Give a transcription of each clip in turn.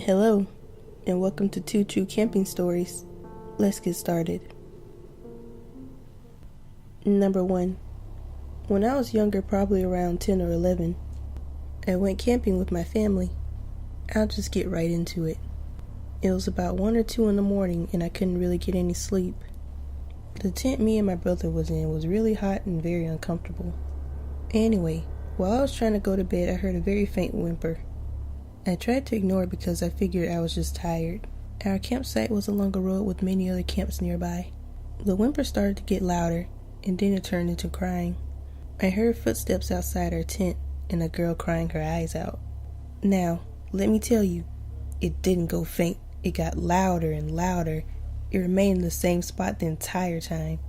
Hello, and welcome to Two True Camping Stories. Let's get started. Number 1. When I was younger, probably around 10 or 11, I went camping with my family. I'll just get right into it. It was about 1 or 2 in the morning, and I couldn't really get any sleep. The tent me and my brother was in was really hot and very uncomfortable. Anyway, while I was trying to go to bed, I heard a very faint whimper. I tried to ignore it because I figured I was just tired. Our campsite was along a road with many other camps nearby. The whimper started to get louder, and then it turned into crying. I heard footsteps outside our tent and a girl crying her eyes out. Now, let me tell you, it didn't go faint. It got louder and louder. It remained in the same spot the entire time.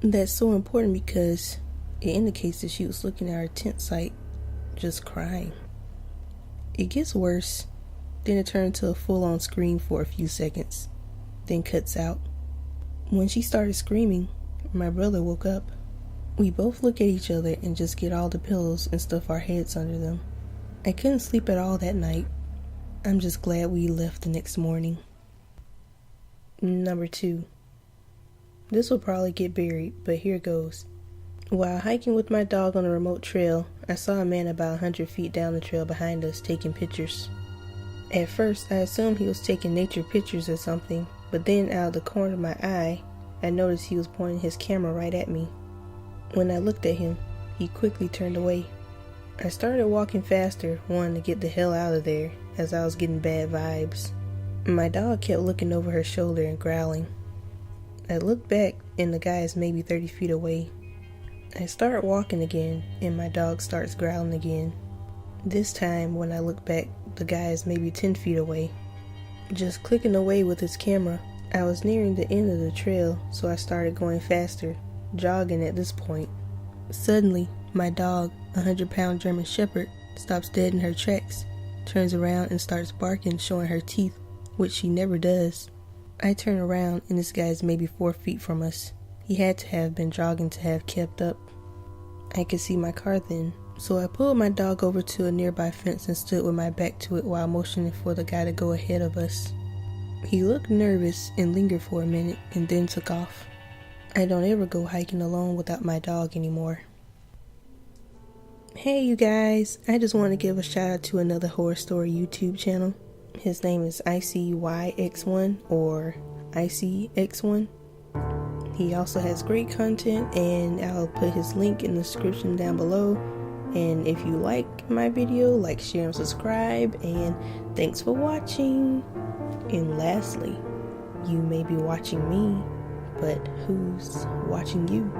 That's so important because it indicates that she was looking at our tent site, just crying. It gets worse, then it turned to a full-on scream for a few seconds, then cuts out. When she started screaming, my brother woke up. We both look at each other and just get all the pillows and stuff our heads under them. I couldn't sleep at all that night. I'm just glad we left the next morning. Number 2. This will probably get buried, but here goes. While hiking with my dog on a remote trail, I saw a man about 100 feet down the trail behind us taking pictures. At first, I assumed he was taking nature pictures or something, but then out of the corner of my eye, I noticed he was pointing his camera right at me. When I looked at him, he quickly turned away. I started walking faster, wanting to get the hell out of there, as I was getting bad vibes. My dog kept looking over her shoulder and growling. I looked back, and the guy is maybe 30 feet away. I start walking again, and my dog starts growling again. This time, when I look back, the guy is maybe 10 feet away, just clicking away with his camera. I was nearing the end of the trail, so I started going faster, jogging at this point. Suddenly, my dog, a 100-pound German Shepherd, stops dead in her tracks, turns around and starts barking, showing her teeth, which she never does. I turn around, and this guy is maybe 4 feet from us. He had to have been jogging to have kept up. I could see my car then, so I pulled my dog over to a nearby fence and stood with my back to it while motioning for the guy to go ahead of us. He looked nervous and lingered for a minute and then took off. I don't ever go hiking alone without my dog anymore. Hey you guys, I just want to give a shout out to another horror story YouTube channel. His name is ICYX1 or ICX1. He also has great content, and I'll put his link in the description down below. And if you like my video, like, share, and subscribe. And thanks for watching. And lastly, you may be watching me, but who's watching you?